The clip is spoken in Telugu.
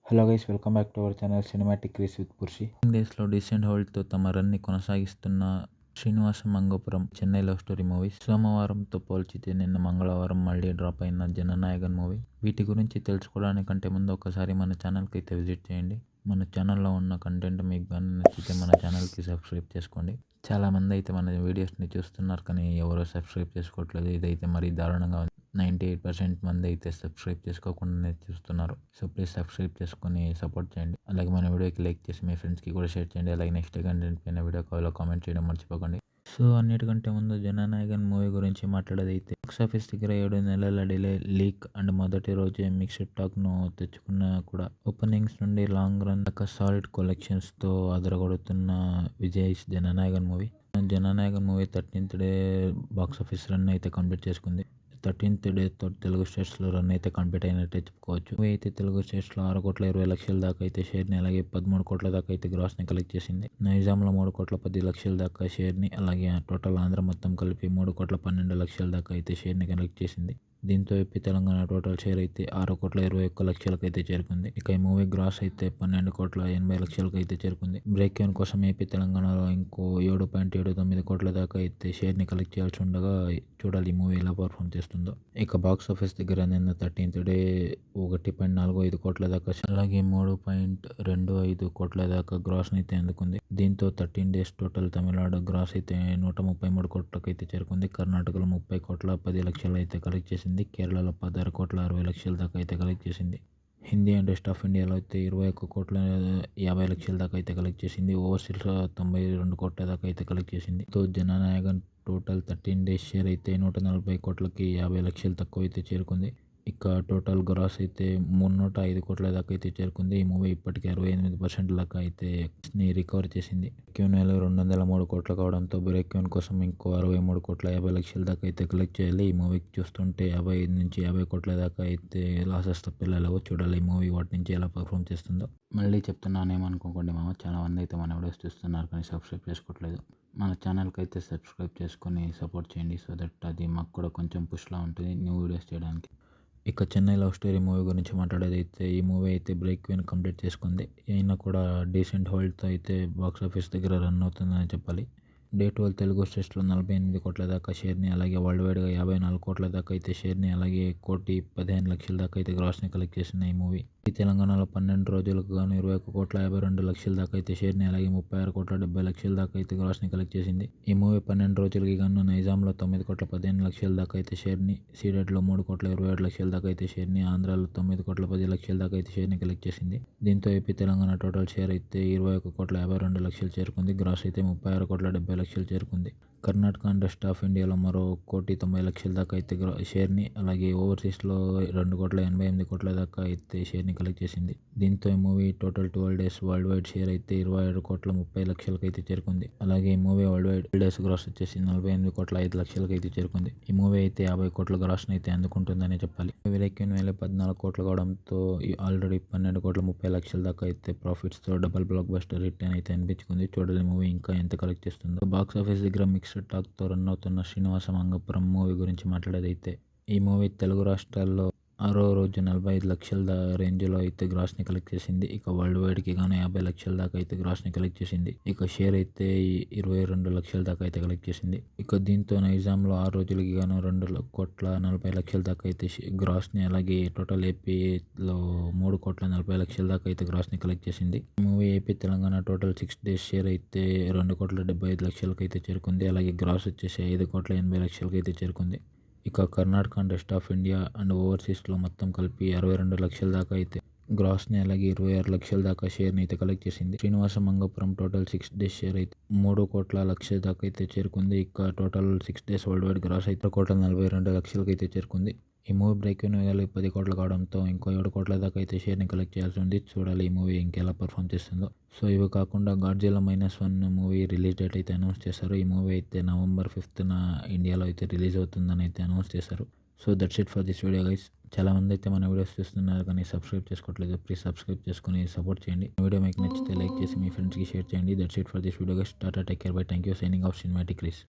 Hello guys, welcome back to our channel cinematic craze with Purshi. డేస్లో డీసెంట్ హోల్డ్తో తమ రన్ని కొనసాగిస్తున్న Srinivasa Mangapuram Chennai love story movies సోమవారంతో పోల్చితే నిన్న మంగళవారం మళ్ళీ డ్రాప్ అయిన జననాయకన్ మూవీ. వీటి గురించి తెలుసుకోవడానికంటే ముందు ఒకసారి మన ఛానల్కి అయితే విజిట్ చేయండి. మన ఛానల్లో ఉన్న కంటెంట్ మీకు కానీ నచ్చితే మన ఛానల్కి సబ్స్క్రైబ్ చేసుకోండి. చాలామంది అయితే మన వీడియోస్ని చూస్తున్నారు కానీ ఎవరో సబ్స్క్రైబ్ చేసుకోవట్లేదు. ఇదైతే మరీ దారుణంగా ఉంది. 98% మంది అయితే సబ్స్క్రైబ్ చేసుకోకుండానే చూస్తున్నారు. సో ప్లీజ్ సబ్స్క్రైబ్ చేసుకొని సపోర్ట్ చేయండి. అలాగే మన వీడియోకి లైక్ చేసి మీ ఫ్రెండ్స్కి కూడా షేర్ చేయండి. అలాగే నెక్స్ట్ కంటెంట్ పైన వీడియో కాల్లో కామెంట్ చేయడం మర్చిపోకండి. సో అన్నిటికంటే ముందు జననాయకన్ మూవీ గురించి మాట్లాడేదైతే బాక్స్ ఆఫీస్ దగ్గర 7 నెలల డిలే, లీక్ అండ్ మొదటి రోజే మిక్స్డ్ టాక్ను తెచ్చుకున్నా కూడా ఓపెనింగ్స్ నుండి లాంగ్ రన్ దాకా సాలిడ్ కలెక్షన్స్తో అదరగొడుతున్న Vijay Jananayagan movie. Jananayagan movie 13th day box office run అయితే కంప్లీట్ చేసుకుంది. 13th డేతో తెలుగు స్టేట్స్లో రన్ అయితే కంప్లీట్ అయినట్టే చెప్పుకోవచ్చు. మూవీ అయితే తెలుగు స్టేట్స్లో 6,20,00,000 దాకా అయితే షేర్ని, అలాగే 13 కోట్ల దాకా అయితే గ్రాస్ని కలెక్ట్ చేసింది. నైజాంలో 3,10,00,000 దాకా షేర్ని, అలాగే టోటల్ ఆంధ్ర మొత్తం కలిపి 3,12,00,000 దాకా అయితే షేర్ని కలెక్ట్ చేసింది. దీంతో ఏపీ తెలంగాణ టోటల్ షేర్ అయితే 6,21,00,000 అయితే చేరుకుంది. ఇక ఈ మూవీ గ్రాస్ అయితే 12,80,00,000 అయితే చేరుకుంది. బ్రేక్ ఈవెన్ కోసం ఏపీ తెలంగాణలో ఇంకో 7.79 కోట్ల దాకా అయితే షేర్ని కలెక్ట్ చేయాల్సి ఉండగా చూడాలి ఈ మూవీ ఎలా పర్ఫామ్ చేస్తుందో. ఇక బాక్స్ ఆఫీస్ దగ్గర నిన్న 13th డే 1.45 కోట్ల దాకా, అలాగే 3.25 కోట్ల దాకా గ్రాస్ని అయితే అందుకుంది. దీంతో 13 days టోటల్ తమిళనాడు గ్రాస్ అయితే 133 కోట్లకు అయితే చేరుకుంది. కర్ణాటకలో 30,10,00,000 అయితే కలెక్ట్ చేసింది. కేరళలో 16,60,00,000 దాకా అయితే కలెక్ట్ చేసింది. హిందీ అండ్ రెస్ట్ ఆఫ్ ఇండియాలో అయితే 21,50,00,000 దాకా అయితే కలెక్ట్ చేసింది. ఓవర్సీస్లో 92 కోట్ల దాకా అయితే కలెక్ట్ చేసింది. తో జననాయకన్ టోటల్ 13 days షేర్ అయితే 140 కోట్లకి 50,00,000 తక్కువ అయితే చేరుకుంది. ఇక టోటల్ గ్రాస్ అయితే 305 కోట్ల దాకా అయితే చేరుకుంది. ఈ మూవీ ఇప్పటికీ 68% దాకా అయితే రికవర్ చేసింది. క్యూన్ వాల్యూ 203 కోట్లు కావడంతో బ్రేక్ ఈవెన్ కోసం ఇంకో 63,50,00,000 దాకా అయితే కలెక్ట్ చేయాలి. ఈ మూవీకి చూస్తుంటే 55 నుంచి 50 కోట్ల దాకా అయితే లాసెస్ తప్పిలేవు. చూడాలి ఈ మూవీ వాటి నుంచి ఎలా పర్ఫామ్ చేస్తుందో. మళ్ళీ చెప్తున్నాను, ఏమనుకోకండి మామ. చాలా మంది అయితే మన వీడియోస్ చూస్తున్నారు కానీ సబ్స్క్రైబ్ చేసుకోవట్లేదు. మన ఛానల్కి అయితే సబ్స్క్రైబ్ చేసుకొని సపోర్ట్ చేయండి. సో దట్ అది మాకు కూడా కొంచెం పుష్లా ఉంటుంది న్యూ వీడియోస్ చేయడానికి. ఇక చెన్నై లవ్ స్టోరీ మూవీ గురించి మాట్లాడేదైతే ఈ మూవీ అయితే బ్రేక్ ఈవెన్ కంప్లీట్ చేసుకుంది. అయినా కూడా డీసెంట్ హోల్డ్తో అయితే బాక్స్ ఆఫీస్ దగ్గర రన్ అవుతుందని చెప్పాలి. డే 12 తెలుగు స్టేట్స్లో 48 కోట్ల దాకా షేర్ని, అలాగే వరల్డ్ వైడ్గా 54 కోట్ల దాకా అయితే షేర్ని, అలాగే 1,15,00,000 దాకా అయితే గ్రాస్ని కలెక్ట్ చేసింది ఈ మూవీ. ఈ తెలంగాణలో 12 రోజులకు గాను 21,52,00,000 దాకా అయితే షేర్ని, అలాగే 36,70,00,000 దాకా అయితే గ్రాస్ని కలెక్ట్ చేసింది. ఈ మూవీ 12 రోజులకి గాను నైజాంలో 9,15,00,000 దాకా అయితే షేర్ని, సీడెడ్లో 3,27,00,000 దాకా అయితే షేర్ని, ఆంధ్రాలో 9,10,00,000 దాకా అయితే షేర్ని కలెక్ట్ చేసింది. దీంతో ఏపీ తెలంగాణ టోటల్ షేర్ అయితే 21,52,00,000 చేరుకుంది. గ్రాస్ అయితే 36,70,00,000 చేరుకుంది. కర్ణాటక అండ్ రెస్ట్ ఆఫ్ ఇండియాలో మరో 1,90,00,000 దాకా అయితే షేర్ని, అలాగే ఓవర్సీస్లో 2,88,00,000 దాకా అయితే షేర్ని కలెక్ట్ చేసింది. దీంతో ఈ movie total 12 days worldwide share అయితే 27,30,00,000 అయితే చేరుకుంది. అలాగే ఈ movie worldwide days gross వచ్చేసి 48,05,00,000 అయితే చేరుకుంది. ఈ మూవీ అయితే 50 కోట్ల గ్రాస్ని అయితే అందుకుంటుందని చెప్పాలి. విలేకిన్ వేల 14 కోట్లు కావడంతో ఆల్రెడీ 12,30,00,000 దాకా అయితే ప్రాఫిట్స్తో డబల్ బ్లాక్ బస్టర్ హిట్ అని అయితే అనిపించుకుంది. చూడాలి మూవీ ఇంకా ఎంత కలెక్ట్ చేస్తుందో. బాక్స్ ఆఫీస్ దగ్గర మిక్స్డ్ టాక్తో రన్ అవుతున్న శ్రీనివాస మంగపురం మూవీ గురించి మాట్లాడేదైతే ఈ మూవీ తెలుగు రాష్ట్రాల్లో 6వ రోజు 45 లక్షల రేంజ్లో అయితే గ్రాస్ని కలెక్ట్ చేసింది. ఇక వరల్డ్ వైడ్కి గాను 50 లక్షల దాకా అయితే గ్రాస్ని కలెక్ట్ చేసింది. ఇక షేర్ అయితే 22 లక్షల దాకా అయితే కలెక్ట్ చేసింది. ఇక దీంతో నైజాంలో 6 రోజులకి గాను 2,40,00,000 దాకా అయితే గ్రాస్ని, అలాగే టోటల్ ఏపీలో 3,40,00,000 దాకా అయితే గ్రాస్ని కలెక్ట్ చేసింది. ఈ movie AP Telangana total 6 days share అయితే 2,75,00,000 అయితే చేరుకుంది. అలాగే గ్రాస్ వచ్చేసి 5,80,00,000 అయితే చేరుకుంది. ఇక Karnataka and rest of India and ఓవర్సీస్లో మొత్తం కలిపి 62 లక్షల దాకా అయితే గ్రాస్ని, అలాగే 26 లక్షల దాకా షేర్ని అయితే కలెక్ట్ చేసింది. Srinivasa Mangapuram total 6 days share అయితే 3,00,00,000 దాకా అయితే చేరుకుంది. ఇక total 6 days worldwide gross అయితే 1,42,00,000 అయితే చేరుకుంది. ఈ మూవీ బ్రేక్ ఈవెన్ వేయాలి 10 కోట్లు కావడంతో ఇంకో 7 కోట్ల దాకా అయితే షేర్ని కలెక్ట్ చేయాల్సి ఉంది. చూడాలి ఈ మూవీ ఇంకెలా పర్ఫామ్ చేస్తుందో. సో ఇవి కాకుండా గాడ్జిల్లా -1 మూవీ రిలీజ్ డేట్ అయితే అనౌన్స్ చేశారు. ఈ మూవీ అయితే November 5th ఇండియాలో అయితే రిలీజ్ అవుతుందని అయితే అనౌన్స్ చేశారు. So that's it for this video guys. చాలామంది అయితే మన వీడియోస్ చూస్తున్నారు కానీ సబ్స్క్రైబ్ చేసుకోవట్లేదు. ప్లీజ్ సబ్స్క్రైబ్ చేసుకుని సపోర్ట్ చేయండి. వీడియో మీకు నచ్చితే లైక్ చేసి మీ ఫ్రెండ్స్కి షేర్ చేయండి. That's it for this video guys. టాటా, take care, bye. Thank you. Signing off cinematic క్రీస్.